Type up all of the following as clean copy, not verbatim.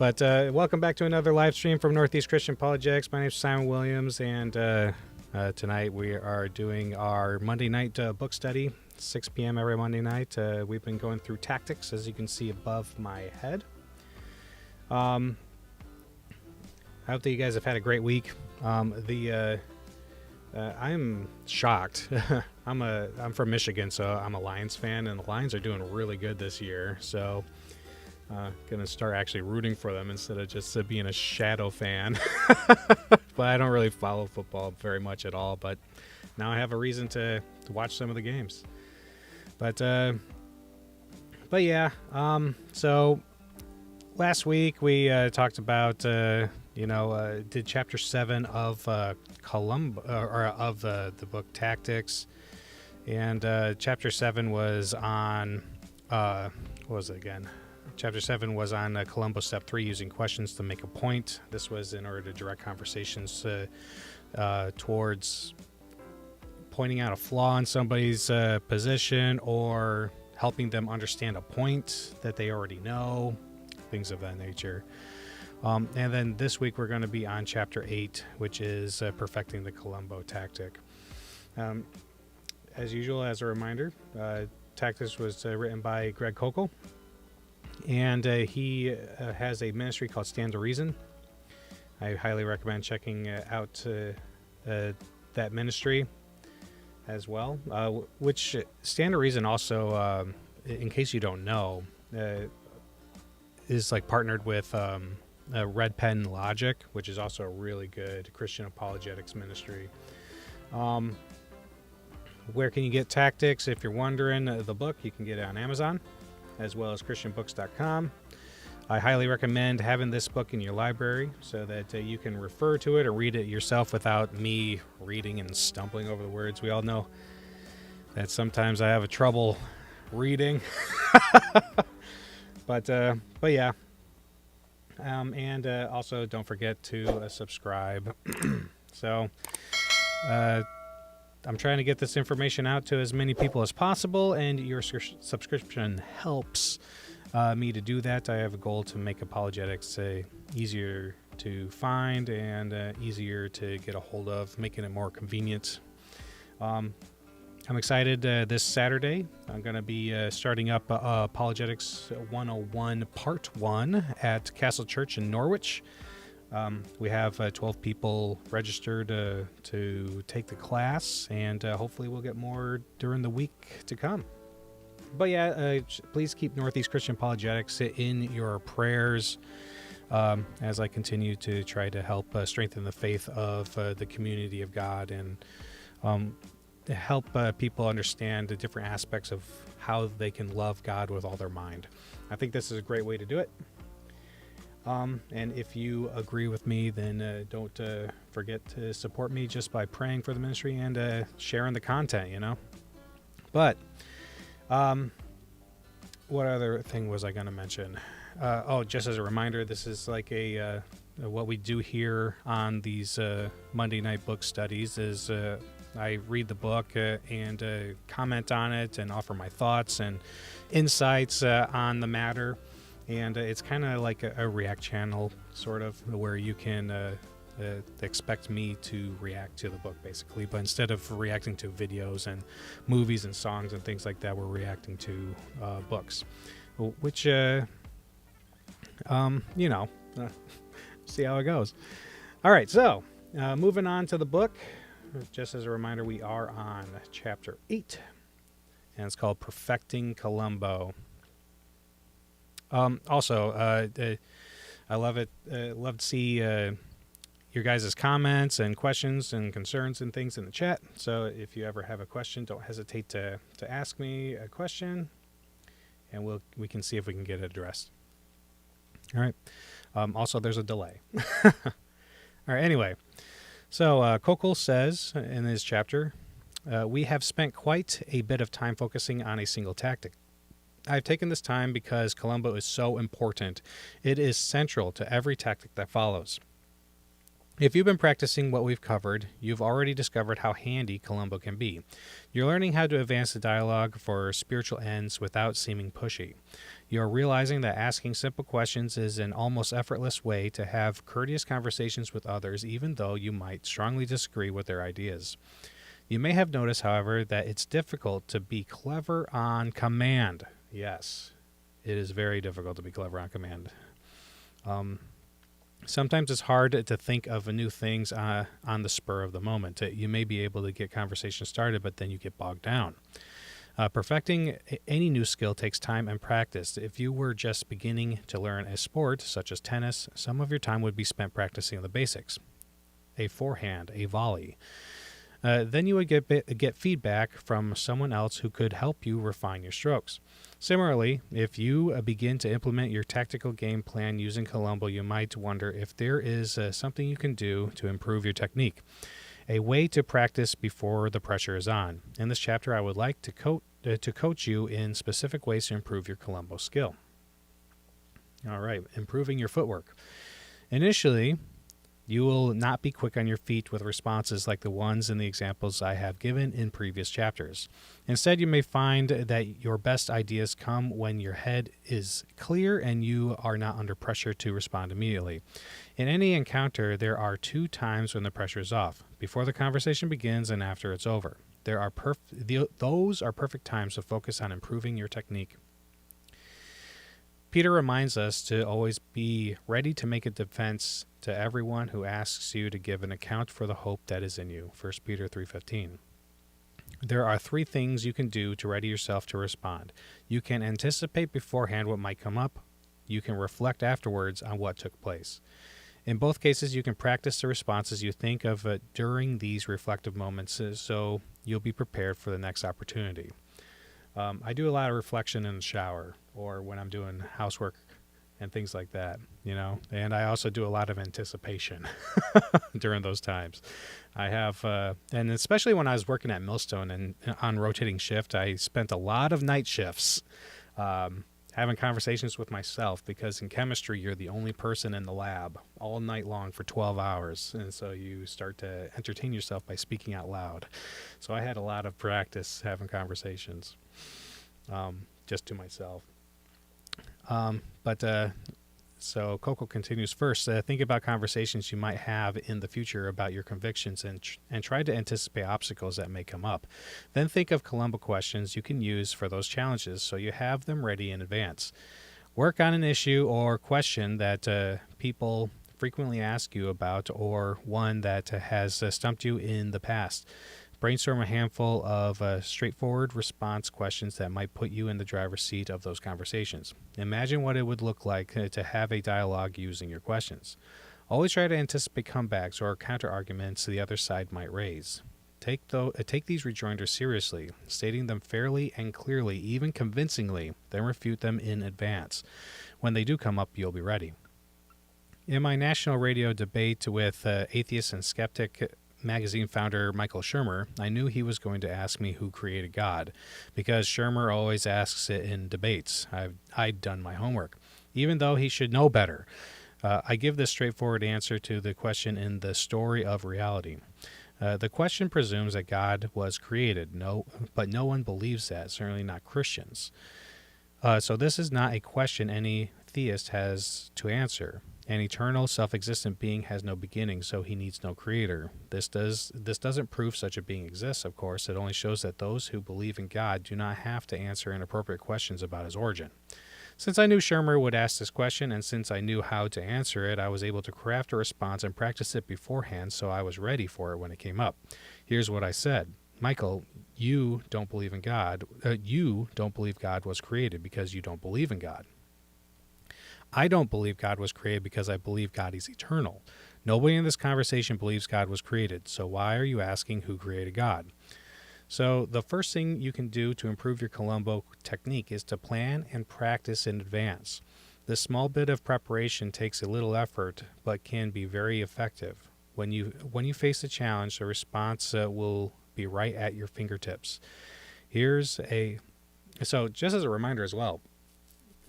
But welcome back to another live stream from Northeast Christian Apologetics. My name is Simon Williams, and tonight we are doing our Monday night book study, 6 p.m. every Monday night. We've been going through Tactics, as you can see above my head. I hope that you guys have had a great week. I'm shocked. I'm from Michigan, so I'm a Lions fan, and the Lions are doing really good this year. So gonna start actually rooting for them instead of just being a shadow fan. But I don't really follow football very much at all. But now I have a reason to watch some of the games. But yeah. So last week we talked about did chapter 7 of Columbo or of the book Tactics, and chapter 7 was on what was it again? Chapter 7 was on Columbo Step 3, using questions to make a point. This was in order to direct conversations towards pointing out a flaw in somebody's position or helping them understand a point that they already know, things of that nature. And then this week we're going to be on Chapter 8, which is perfecting the Columbo Tactic. As usual, as a reminder, Tactics was written by Greg Koukl. And he has a ministry called Stand to Reason. I highly recommend checking out that ministry as well. Which Stand to Reason also, in case you don't know, is like partnered with Red Pen Logic, which is also a really good Christian apologetics ministry. Where can you get Tactics? If you're wondering, the book, you can get it on Amazon, as well as christianbooks.com. I highly recommend having this book in your library so that you can refer to it or read it yourself without me reading and stumbling over the words. We all know that sometimes I have a trouble reading. But yeah. And also don't forget to subscribe. So I'm trying to get this information out to as many people as possible, and your subscription helps me to do that. I have a goal to make apologetics easier to find and easier to get a hold of, making it more convenient. I'm excited. This Saturday, I'm going to be starting up Apologetics 101 Part 1 at Castle Church in Norwich. We have 12 people registered to take the class, and hopefully we'll get more during the week to come. But yeah, please keep Northeast Christian Apologetics in your prayers as I continue to try to help strengthen the faith of the community of God and help people understand the different aspects of how they can love God with all their mind. I think this is a great way to do it. And if you agree with me, then don't forget to support me just by praying for the ministry and sharing the content, But what other thing was I going to mention? Just as a reminder, this is like what we do here on these Monday night book studies is I read the book and comment on it and offer my thoughts and insights on the matter. And it's kind of like a React channel, sort of, where you can expect me to react to the book, basically. But instead of reacting to videos and movies and songs and things like that, we're reacting to books, which, see how it goes. All right, so moving on to the book. Just as a reminder, we are on Chapter 8, and it's called Perfecting Columbo. Also, I love it. Love to see your guys' comments and questions and concerns and things in the chat. So if you ever have a question, don't hesitate to ask me a question, and we can see if we can get it addressed. All right. Also, there's a delay. All right. Anyway, so Koukl says in his chapter, we have spent quite a bit of time focusing on a single tactic. I've taken this time because Columbo is so important. It is central to every tactic that follows. If you've been practicing what we've covered, you've already discovered how handy Columbo can be. You're learning how to advance the dialogue for spiritual ends without seeming pushy. You're realizing that asking simple questions is an almost effortless way to have courteous conversations with others, even though you might strongly disagree with their ideas. You may have noticed, however, that it's difficult to be clever on command. Yes, it is very difficult to be clever on command. Sometimes it's hard to think of new things on the spur of the moment. You may be able to get conversation started, but then you get bogged down. Perfecting any new skill takes time and practice. If you were just beginning to learn a sport, such as tennis, some of your time would be spent practicing the basics. A forehand, a volley. Then you would get feedback from someone else who could help you refine your strokes. Similarly, if you begin to implement your tactical game plan using Columbo, you might wonder if there is something you can do to improve your technique. A way to practice before the pressure is on. In this chapter, I would like to coach you in specific ways to improve your Columbo skill. All right, improving your footwork. Initially, you will not be quick on your feet with responses like the ones in the examples I have given in previous chapters. Instead, you may find that your best ideas come when your head is clear and you are not under pressure to respond immediately. In any encounter, there are 2 times when the pressure is off: before the conversation begins and after it's over. Those are perfect times to focus on improving your technique. Peter reminds us to always be ready to make a defense to everyone who asks you to give an account for the hope that is in you. 1 Peter 3:15. There are 3 things you can do to ready yourself to respond. You can anticipate beforehand what might come up. You can reflect afterwards on what took place. In both cases, you can practice the responses you think of during these reflective moments so you'll be prepared for the next opportunity. I do a lot of reflection in the shower or when I'm doing housework and things like that, and I also do a lot of anticipation during those times. I have, and especially when I was working at Millstone and on rotating shift, I spent a lot of night shifts having conversations with myself, because in chemistry, you're the only person in the lab all night long for 12 hours. And so you start to entertain yourself by speaking out loud. So I had a lot of practice having conversations just to myself. So Koukl continues, first, think about conversations you might have in the future about your convictions and try to anticipate obstacles that may come up. Then think of Columbo questions you can use for those challenges so you have them ready in advance. Work on an issue or question that people frequently ask you about, or one that has stumped you in the past. Brainstorm a handful of straightforward response questions that might put you in the driver's seat of those conversations. Imagine what it would look like to have a dialogue using your questions. Always try to anticipate comebacks or counter-arguments the other side might raise. Take these rejoinders seriously, stating them fairly and clearly, even convincingly, then refute them in advance. When they do come up, you'll be ready. In my national radio debate with atheist and skeptic magazine founder Michael Shermer, I knew he was going to ask me who created God, because Shermer always asks it in debates. I'd done my homework, even though he should know better. I give this straightforward answer to the question in The Story of Reality. The question presumes that God was created, but no one believes that, certainly not Christians. So this is not a question any theist has to answer. An eternal, self-existent being has no beginning, so he needs no creator. This doesn't prove such a being exists, of course. It only shows that those who believe in God do not have to answer inappropriate questions about his origin. Since I knew Shermer would ask this question, and since I knew how to answer it, I was able to craft a response and practice it beforehand, so I was ready for it when it came up. Here's what I said. Michael, you don't believe in God. You don't believe God was created because you don't believe in God. I don't believe God was created because I believe God is eternal. Nobody in this conversation believes God was created, so why are you asking who created God? So the first thing you can do to improve your Columbo technique is to plan and practice in advance. This small bit of preparation takes a little effort, but can be very effective. When you face a challenge, the response will be right at your fingertips. So just as a reminder as well,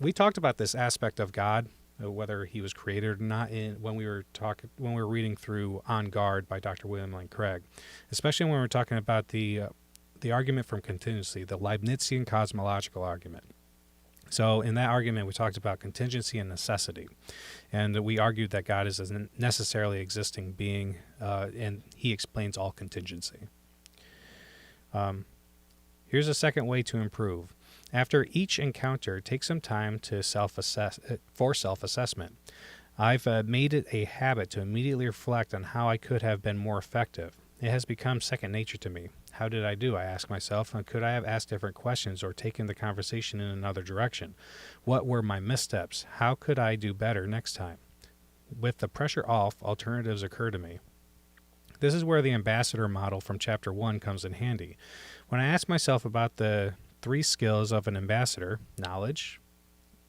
we talked about this aspect of God whether he was created or not, when we were reading through On Guard by Dr. William Lane Craig, especially when we were talking about the argument from contingency, the Leibnizian cosmological argument. So in that argument, we talked about contingency and necessity, and we argued that God is a necessarily existing being, and he explains all contingency. Here's a second way to improve. After each encounter, take some time to self-assessment. I've made it a habit to immediately reflect on how I could have been more effective. It has become second nature to me. How did I do? I ask myself, and could I have asked different questions or taken the conversation in another direction? What were my missteps? How could I do better next time? With the pressure off, alternatives occur to me. This is where the ambassador model from Chapter 1 comes in handy. When I ask myself about the 3 skills of an ambassador: knowledge,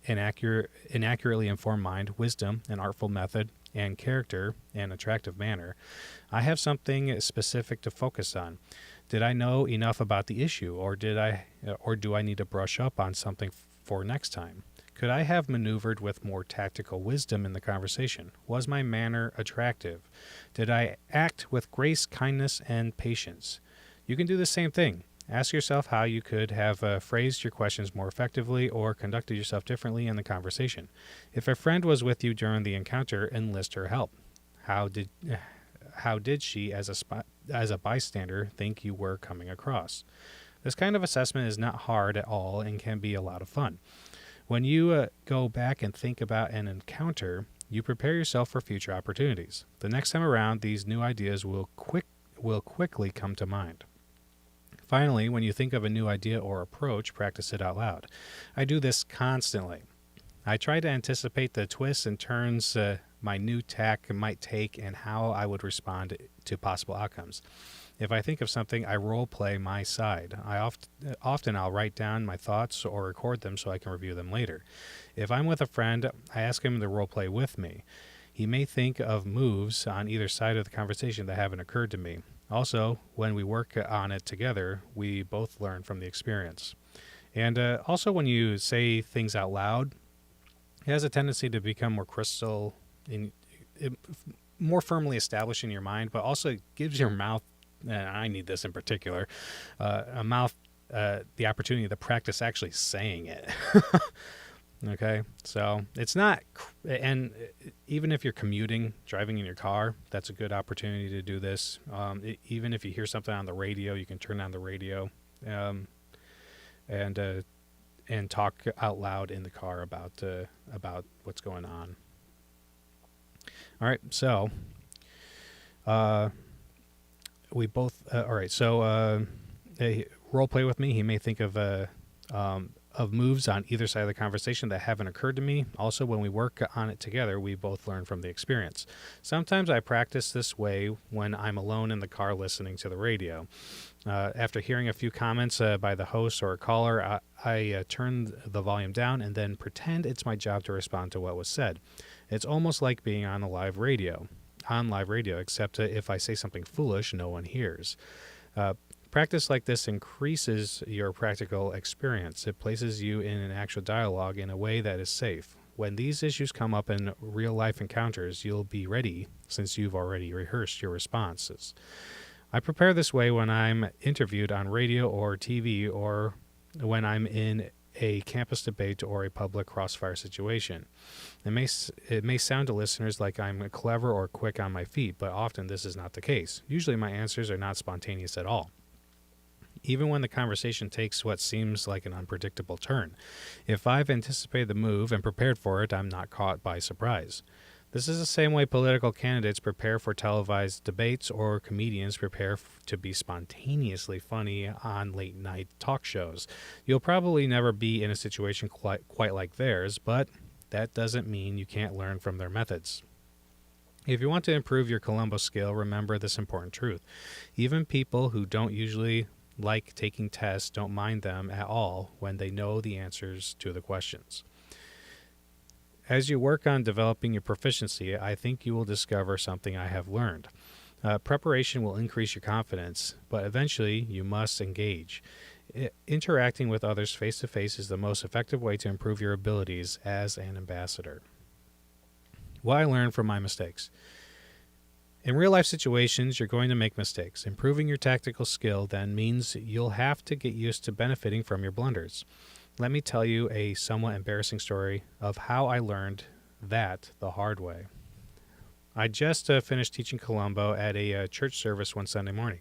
an accurately informed mind, wisdom, an artful method, and character, an attractive manner, I have something specific to focus on. Did I know enough about the issue, or do I need to brush up on something for next time? Could I have maneuvered with more tactical wisdom in the conversation? Was my manner attractive? Did I act with grace, kindness, and patience? You can do the same thing. Ask yourself how you could have phrased your questions more effectively or conducted yourself differently in the conversation. If a friend was with you during the encounter, enlist her help. How did she, as a bystander, think you were coming across? This kind of assessment is not hard at all and can be a lot of fun. When you go back and think about an encounter, you prepare yourself for future opportunities. The next time around, these new ideas will quickly come to mind. Finally, when you think of a new idea or approach, practice it out loud. I do this constantly. I try to anticipate the twists and turns my new tack might take and how I would respond to possible outcomes. If I think of something, I role play my side. Often I'll write down my thoughts or record them so I can review them later. If I'm with a friend, I ask him to role play with me. He may think of moves on either side of the conversation that haven't occurred to me. Also, when we work on it together, we both learn from the experience. And also when you say things out loud, it has a tendency to become more firmly established in your mind, but also gives your mouth, and I need this in particular, the opportunity to practice actually saying it. Okay, so it's not, and even if you're commuting, driving in your car, that's a good opportunity to do this. Even if you hear something on the radio, you can turn on the radio and talk out loud in the car about what's going on. All right, so we both. All right, so role play with me. He may think of moves on either side of the conversation that haven't occurred to me. Also, when we work on it together, we both learn from the experience. Sometimes I practice this way when I'm alone in the car listening to the radio. After hearing a few comments by the host or a caller, I turn the volume down and then pretend it's my job to respond to what was said. It's almost like being on live radio, except if I say something foolish, no one hears. Practice like this increases your practical experience. It places you in an actual dialogue in a way that is safe. When these issues come up in real-life encounters, you'll be ready since you've already rehearsed your responses. I prepare this way when I'm interviewed on radio or TV, or when I'm in a campus debate or a public crossfire situation. It may sound to listeners like I'm clever or quick on my feet, but often this is not the case. Usually my answers are not spontaneous at all, even when the conversation takes what seems like an unpredictable turn. If I've anticipated the move and prepared for it, I'm not caught by surprise. This is the same way political candidates prepare for televised debates or comedians prepare to be spontaneously funny on late-night talk shows. You'll probably never be in a situation quite like theirs, but that doesn't mean you can't learn from their methods. If you want to improve your Columbo skill, remember this important truth. Even people who don't usually like taking tests don't mind them at all when they know the answers to the questions. As you work on developing your proficiency, I think you will discover something I have learned. Preparation will increase your confidence, but eventually you must engage. Interacting with others face-to-face is the most effective way to improve your abilities as an ambassador. What I learned from my mistakes. In real-life situations, you're going to make mistakes. Improving your tactical skill then means you'll have to get used to benefiting from your blunders. Let me tell you a somewhat embarrassing story of how I learned that the hard way. I just finished teaching Columbo at a church service one Sunday morning.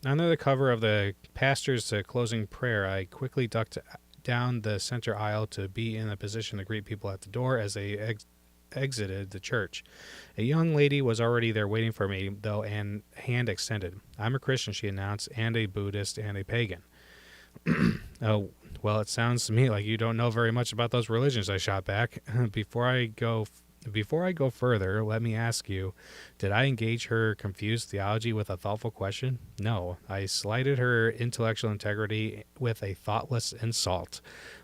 Under the cover of the pastor's closing prayer, I quickly ducked down the center aisle to be in a position to greet people at the door as they exited the church. A young lady was already there waiting for me, though, and hand extended. I'm a Christian, she announced, and a Buddhist and a pagan. Oh, well, it sounds to me like you don't know very much about those religions, I shot back. Before I go further, let me ask you, did I engage her confused theology with a thoughtful question? No, I slighted her intellectual integrity with a thoughtless insult.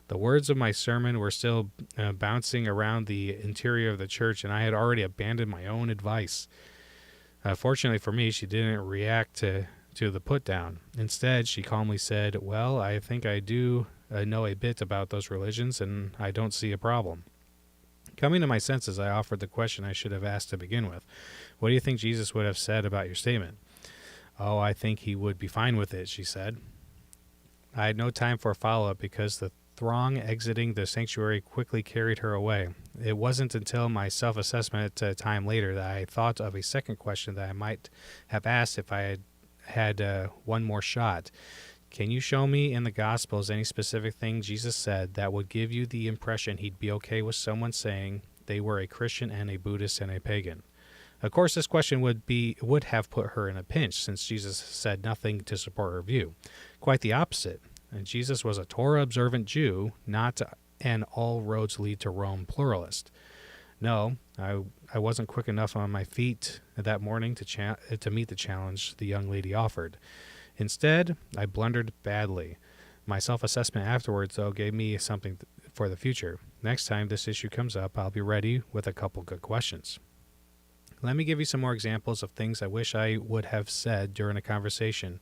The words of my sermon were still bouncing around the interior of the church, and I had already abandoned my own advice. Fortunately for me, she didn't react to the put down. Instead, she calmly said, well, I think I do know a bit about those religions, and I don't see a problem. Coming to my senses, I offered the question I should have asked to begin with. What do you think Jesus would have said about your statement? Oh, I think he would be fine with it, she said. I had no time for a follow-up because the throng exiting the sanctuary quickly carried her away. It wasn't until my self-assessment time later that I thought of a second question that I might have asked if I had one more shot. Can you show me in the Gospels any specific thing Jesus said that would give you the impression he'd be okay with someone saying they were a Christian and a Buddhist and a pagan? Of course, this question would have put her in a pinch, since Jesus said nothing to support her view. Quite the opposite. And Jesus was a Torah-observant Jew, not an all roads lead to Rome pluralist. No, I wasn't quick enough on my feet that morning to meet the challenge the young lady offered. Instead, I blundered badly. My self-assessment afterwards, though, gave me something for the future. Next time this issue comes up, I'll be ready with a couple good questions. Let me give you some more examples of things I wish I would have said during a conversation,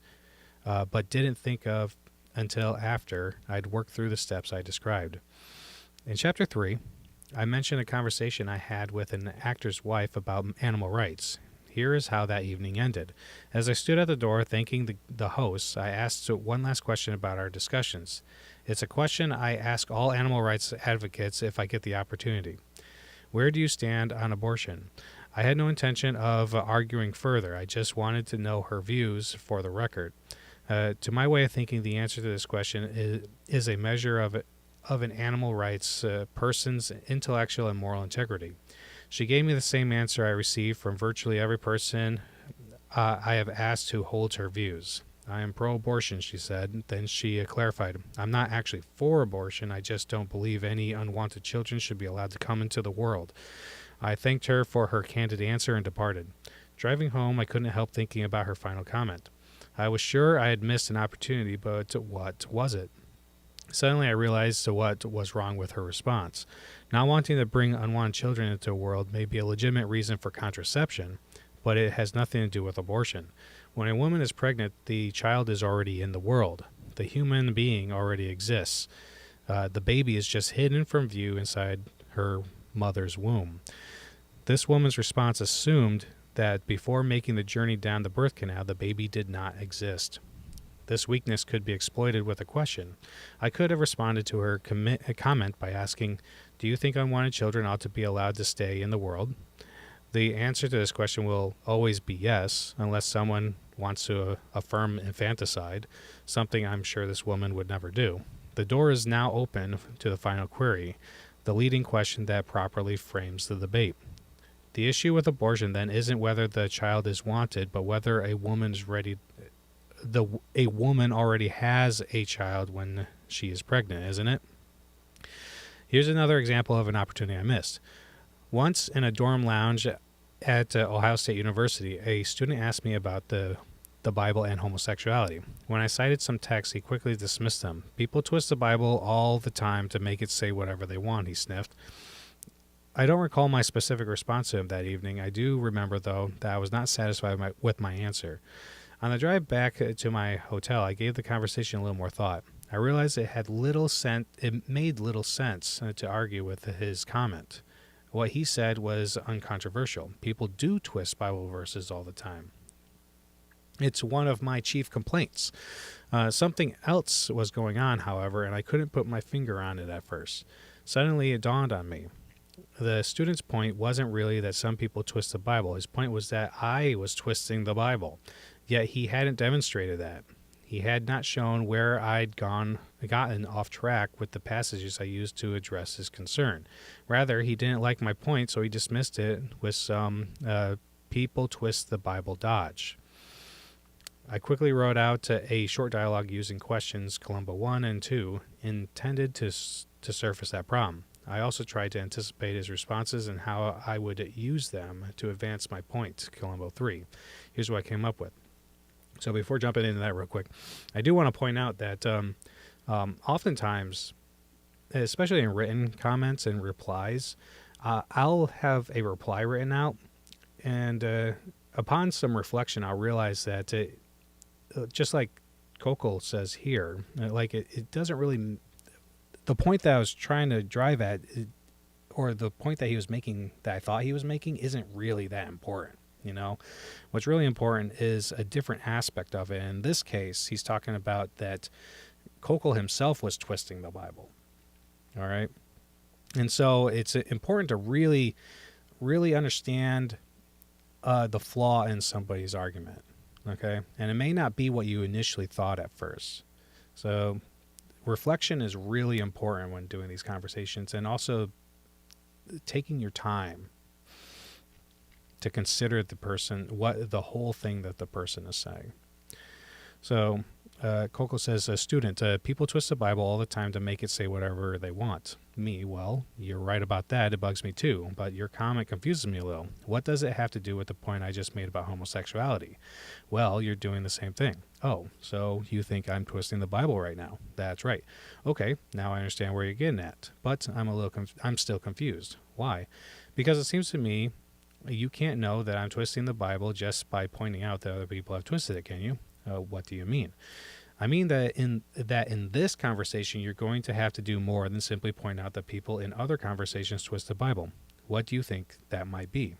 but didn't think of until after I'd worked through the steps I described. In Chapter 3, I mentioned a conversation I had with an actor's wife about animal rights. Here is how that evening ended. As I stood at the door thanking the hosts, I asked one last question about our discussions. It's a question I ask all animal rights advocates if I get the opportunity. Where do you stand on abortion? I had no intention of arguing further. I just wanted to know her views for the record. To my way of thinking, the answer to this question is a measure of an animal rights person's intellectual and moral integrity. She gave me the same answer I received from virtually every person I have asked who holds her views. I am pro-abortion, she said. Then she clarified, I'm not actually for abortion, I just don't believe any unwanted children should be allowed to come into the world. I thanked her for her candid answer and departed. Driving home, I couldn't help thinking about her final comment. I was sure I had missed an opportunity, but what was it? Suddenly I realized what was wrong with her response. Not wanting to bring unwanted children into the world may be a legitimate reason for contraception, but it has nothing to do with abortion. When a woman is pregnant, the child is already in the world. The human being already exists. The baby is just hidden from view inside her mother's womb. This woman's response assumed that before making the journey down the birth canal, the baby did not exist. This weakness could be exploited with a question. I could have responded to her comment by asking, do you think unwanted children ought to be allowed to stay in the world? The answer to this question will always be yes, unless someone wants to affirm infanticide, something I'm sure this woman would never do. The door is now open to the final query, the leading question that properly frames the debate. The issue with abortion, then, isn't whether the child is wanted, but whether a woman's ready. A woman already has a child when she is pregnant, isn't it? Here's another example of an opportunity I missed. Once in a dorm lounge at Ohio State University, a student asked me about the Bible and homosexuality. When I cited some texts, he quickly dismissed them. People twist the Bible all the time to make it say whatever they want, he sniffed. I don't recall my specific response to him that evening. I do remember, though, that I was not satisfied with my answer. On the drive back to my hotel, I gave the conversation a little more thought. I realized it made little sense to argue with his comment. What he said was uncontroversial. People do twist Bible verses all the time. It's one of my chief complaints. Something else was going on, however, and I couldn't put my finger on it at first. Suddenly it dawned on me. The student's point wasn't really that some people twist the Bible. His point was that I was twisting the Bible. Yet he hadn't demonstrated that. He had not shown where I'd gotten off track with the passages I used to address his concern. Rather, he didn't like my point, so he dismissed it with some people twist the Bible dodge. I quickly wrote out a short dialogue using questions Columbo 1 and 2 intended to surface that problem. I also tried to anticipate his responses and how I would use them to advance my point, Columbo 3. Here's what I came up with. So before jumping into that real quick, I do want to point out that oftentimes, especially in written comments and replies, I'll have a reply written out, and upon some reflection, I'll realize that just like Koukl says here, it doesn't really... The point that I was trying to drive at, or the point that he was making, that I thought he was making, isn't really that important. You know, what's really important is a different aspect of it. In this case, he's talking about that Koukl himself was twisting the Bible. All right. And so it's important to really, really understand the flaw in somebody's argument. Okay. And it may not be what you initially thought at first. So reflection is really important when doing these conversations, and also taking your time to consider the whole thing that the person is saying. So Koukl says, a student, people twist the Bible all the time to make it say whatever they want. Me, well, you're right about that. It bugs me too. But your comment confuses me a little. What does it have to do with the point I just made about homosexuality? Well, you're doing the same thing. Oh, so you think I'm twisting the Bible right now? That's right. Okay, now I understand where you're getting at. But I'm still confused. Why? Because it seems to me you can't know that I'm twisting the Bible just by pointing out that other people have twisted it, can you? What do you mean? I mean that in this conversation, you're going to have to do more than simply point out that people in other conversations twist the Bible. What do you think that might be?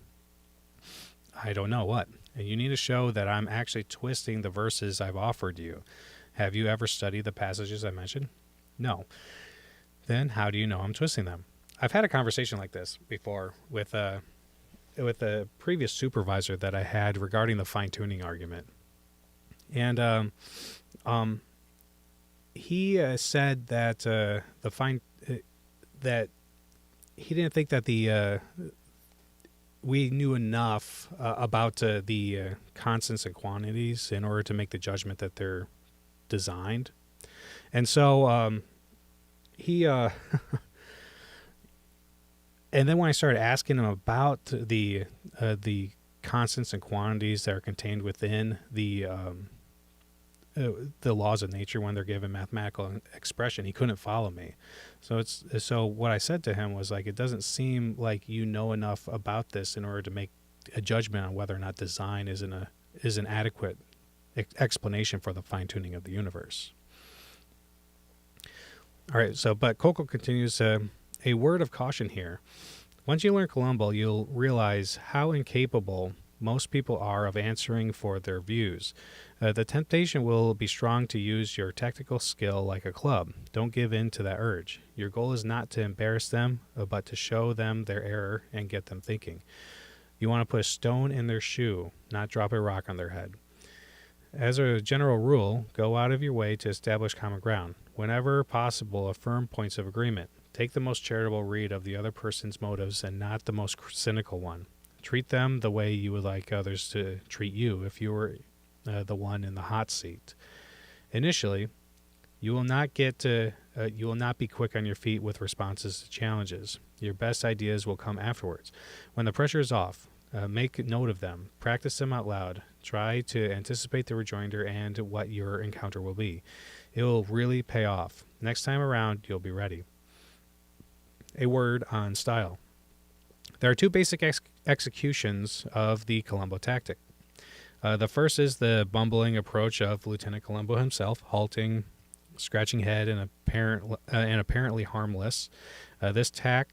I don't know what. And you need to show that I'm actually twisting the verses I've offered you. Have you ever studied the passages I mentioned? No. Then how do you know I'm twisting them? I've had a conversation like this before with a previous supervisor that I had regarding the fine-tuning argument. And he said that that he didn't think that we knew enough about the constants and quantities in order to make the judgment that they're designed. And so he and then when I started asking him about the constants and quantities that are contained within the laws of nature when they're given mathematical expression, he couldn't follow me. So what I said to him was, like, it doesn't seem like you know enough about this in order to make a judgment on whether or not design is an adequate explanation for the fine-tuning of the universe. All right, but Koukl continues, a word of caution here. Once you learn Columbo, you'll realize how incapable most people are of answering for their views. The temptation will be strong to use your tactical skill like a club. Don't give in to that urge. Your goal is not to embarrass them, but to show them their error and get them thinking. You want to put a stone in their shoe, not drop a rock on their head. As a general rule, go out of your way to establish common ground. Whenever possible, affirm points of agreement. Take the most charitable read of the other person's motives and not the most cynical one. Treat them the way you would like others to treat you if you were the one in the hot seat. Initially, you will not be quick on your feet with responses to challenges. Your best ideas will come afterwards. When the pressure is off, make note of them. Practice them out loud. Try to anticipate the rejoinder and what your encounter will be. It will really pay off. Next time around, you'll be ready. A word on style. There are two basic executions of the Columbo Tactic. The first is the bumbling approach of Lieutenant Columbo himself, halting, scratching head, and apparently harmless. This tack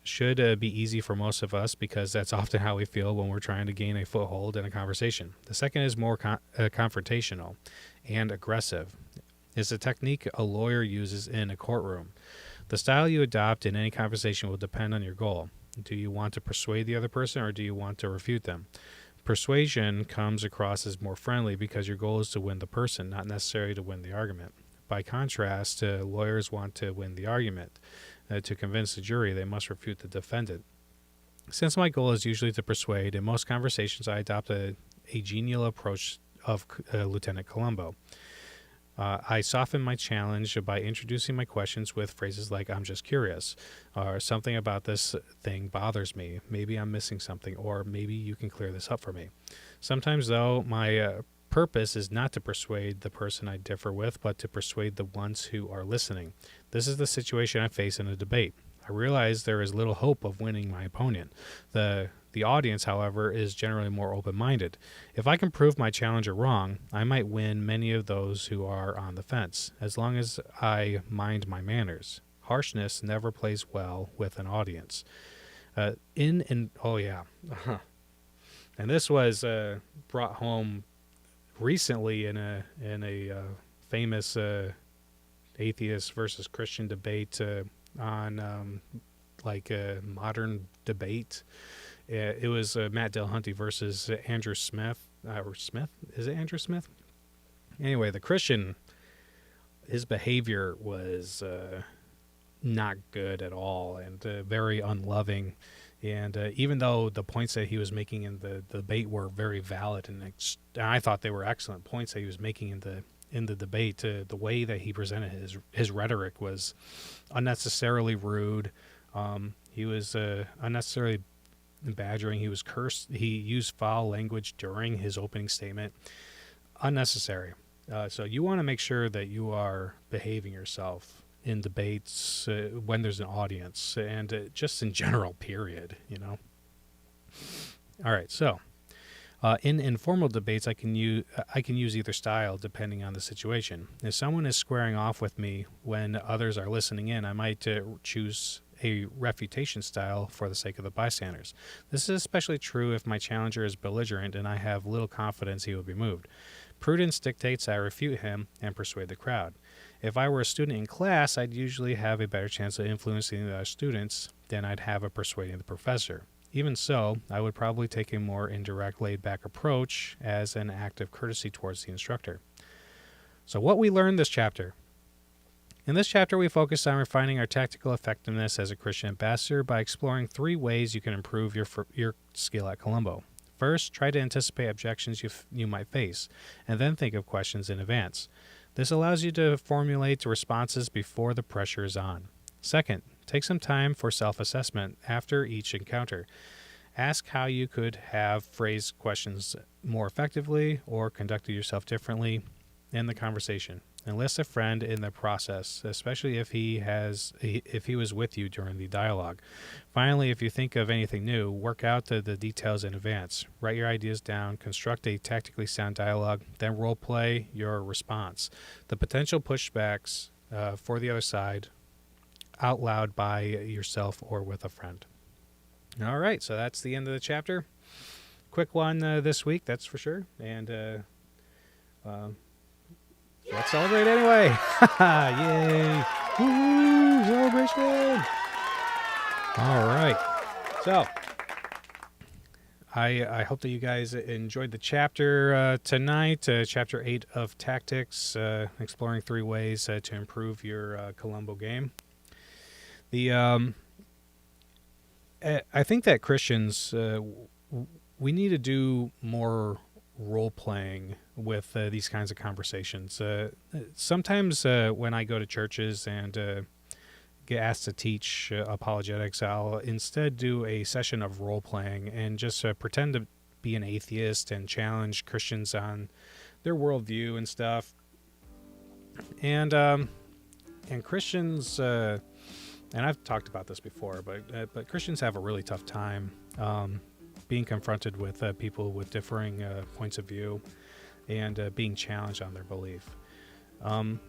should be easy for most of us because that's often how we feel when we're trying to gain a foothold in a conversation. The second is more confrontational and aggressive. It's a technique a lawyer uses in a courtroom. The style you adopt in any conversation will depend on your goal. Do you want to persuade the other person or do you want to refute them? Persuasion comes across as more friendly because your goal is to win the person, not necessarily to win the argument. By contrast, lawyers want to win the argument. To convince the jury, they must refute the defendant. Since my goal is usually to persuade, in most conversations I adopt a genial approach of Lieutenant Columbo. I soften my challenge by introducing my questions with phrases like, I'm just curious, or something about this thing bothers me, maybe I'm missing something, or maybe you can clear this up for me. Sometimes, though, my purpose is not to persuade the person I differ with, but to persuade the ones who are listening. This is the situation I face in a debate. I realize there is little hope of winning my opponent. The audience, however, is generally more open-minded. If I can prove my challenger wrong, I might win many of those who are on the fence, as long as I mind my manners. Harshness never plays well with an audience. And this was brought home recently in a famous atheist versus Christian debate on a modern debate. It was Matt Dillahunty versus Andrew Smith. Is it Andrew Smith? Anyway, the Christian, his behavior was not good at all and very unloving. And even though the points that he was making in the debate were very valid, and I thought they were excellent points that he was making in the debate, the way that he presented his rhetoric was unnecessarily rude. He was unnecessarily badgering. He was cursed. He used foul language during his opening statement. Unnecessary. So you want to make sure that you are behaving yourself in debates when there's an audience and just in general, period, All right, so in informal debates, I can use either style depending on the situation. If someone is squaring off with me when others are listening in, I might choose a refutation style for the sake of the bystanders. This is especially true if my challenger is belligerent and I have little confidence he will be moved. Prudence dictates I refute him and persuade the crowd. If I were a student in class, I'd usually have a better chance of influencing the other students than I'd have of persuading the professor. Even so, I would probably take a more indirect, laid-back approach as an act of courtesy towards the instructor. So what we learned this chapter. In this chapter, we focus on refining our tactical effectiveness as a Christian ambassador by exploring 3 ways you can improve your skill at Columbo. First, try to anticipate objections you might face, and then think of questions in advance. This allows you to formulate responses before the pressure is on. Second, take some time for self-assessment after each encounter. Ask how you could have phrased questions more effectively or conducted yourself differently in the conversation. Enlist a friend in the process, especially if he was with you during the dialogue. Finally, if you think of anything new, work out the details in advance. Write your ideas down, construct a tactically sound dialogue, then role play your response. The potential pushbacks for the other side out loud by yourself or with a friend. All right, so that's the end of the chapter. Quick one this week, that's for sure. And let's celebrate anyway. Yay. Woo, celebration. All right. So I hope that you guys enjoyed the chapter tonight, chapter 8 of Tactics, exploring 3 ways to improve your Columbo game. I think that Christians, we need to do more role-playing with these kinds of conversations. Sometimes when I go to churches and get asked to teach apologetics, I'll instead do a session of role-playing and just pretend to be an atheist and challenge Christians on their worldview and stuff. And Christians, and I've talked about this before, but Christians have a really tough time being confronted with people with differing points of view and being challenged on their belief. And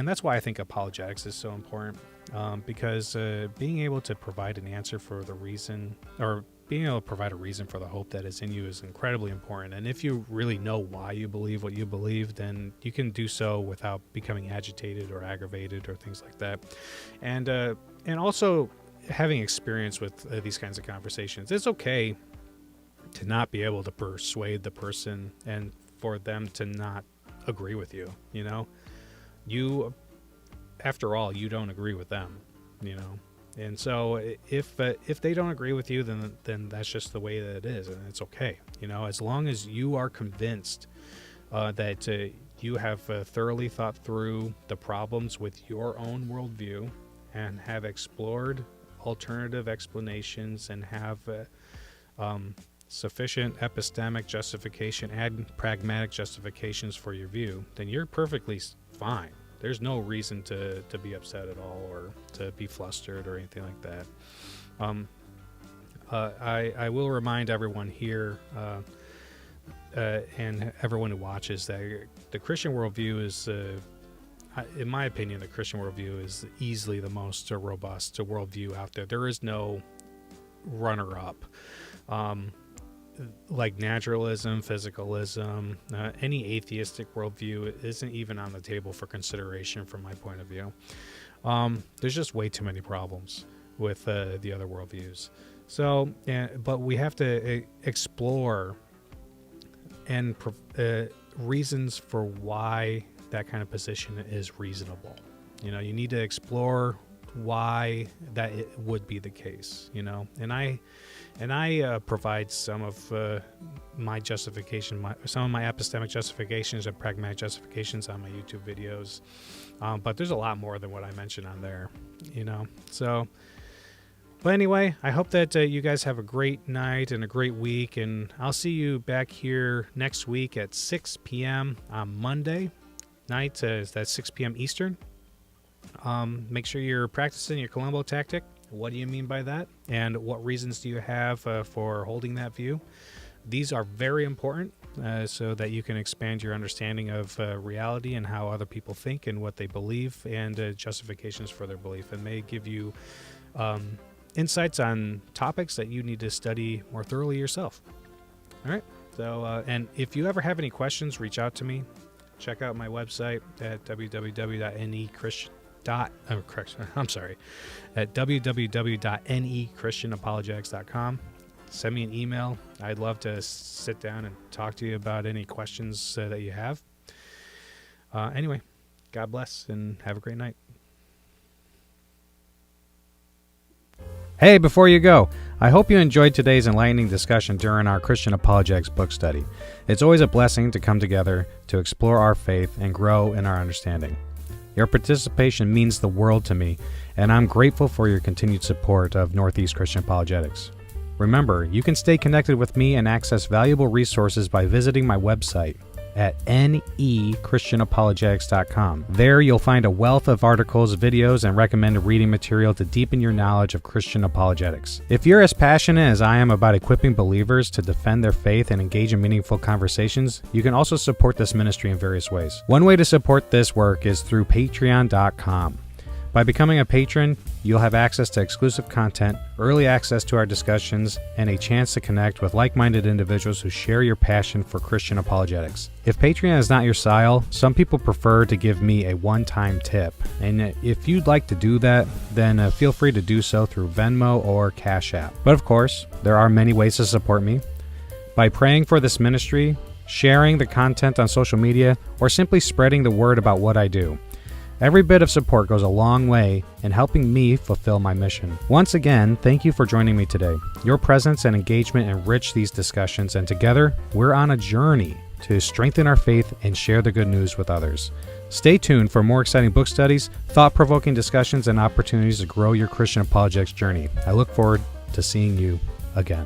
that's why I think apologetics is so important. because being able to provide an answer for the reason, or being able to provide a reason for the hope that is in you, is incredibly important. And if you really know why you believe what you believe, then you can do so without becoming agitated or aggravated or things like that. And also having experience with these kinds of conversations, it's okay to not be able to persuade the person and for them to not agree with you. You, after all, you don't agree with them, and so if they don't agree with you, then that's just the way that it is, and it's okay. As long as you are convinced that you have thoroughly thought through the problems with your own worldview and have explored alternative explanations and have sufficient epistemic justification and pragmatic justifications for your view, then you're perfectly fine. There's no reason to be upset at all or to be flustered or anything like that. I will remind everyone here and everyone who watches that the Christian worldview is, in my opinion, the Christian worldview is easily the most robust worldview out there. There is no runner-up. Like naturalism, physicalism, any atheistic worldview isn't even on the table for consideration from my point of view. There's just way too many problems with the other worldviews. So, but we have to explore and reasons for why that kind of position is reasonable. You need to explore why that it would be the case. And I provide some of my justification, some of my epistemic justifications and pragmatic justifications on my YouTube videos. But there's a lot more than what I mentioned on there, So, but anyway, I hope that you guys have a great night and a great week. And I'll see you back here next week at 6 p.m. on Monday night. That's 6 p.m. Eastern. Make sure you're practicing your Columbo Tactic. What do you mean by that? And what reasons do you have for holding that view? These are very important so that you can expand your understanding of reality and how other people think and what they believe and justifications for their belief, and may give you insights on topics that you need to study more thoroughly yourself. All right. So, and if you ever have any questions, reach out to me. Check out my website at at www.nechristianapologetics.com. Send me an email. I'd love to sit down and talk to you about any questions that you have. Anyway, God bless and have a great night. Hey, before you go, I hope you enjoyed today's enlightening discussion during our Christian Apologetics book study. It's always a blessing to come together to explore our faith and grow in our understanding. Your participation means the world to me, and I'm grateful for your continued support of Northeast Christian Apologetics. Remember, you can stay connected with me and access valuable resources by visiting my website at nechristianapologetics.com. There you'll find a wealth of articles, videos, and recommended reading material to deepen your knowledge of Christian apologetics. If you're as passionate as I am about equipping believers to defend their faith and engage in meaningful conversations, you can also support this ministry in various ways. One way to support this work is through patreon.com. By becoming a patron, you'll have access to exclusive content, early access to our discussions, and a chance to connect with like-minded individuals who share your passion for Christian apologetics. If Patreon is not your style, some people prefer to give me a one-time tip. And if you'd like to do that, then feel free to do so through Venmo or Cash App. But of course, there are many ways to support me. By praying for this ministry, sharing the content on social media, or simply spreading the word about what I do. Every bit of support goes a long way in helping me fulfill my mission. Once again, thank you for joining me today. Your presence and engagement enrich these discussions, and together, we're on a journey to strengthen our faith and share the good news with others. Stay tuned for more exciting book studies, thought-provoking discussions, and opportunities to grow your Christian apologetics journey. I look forward to seeing you again.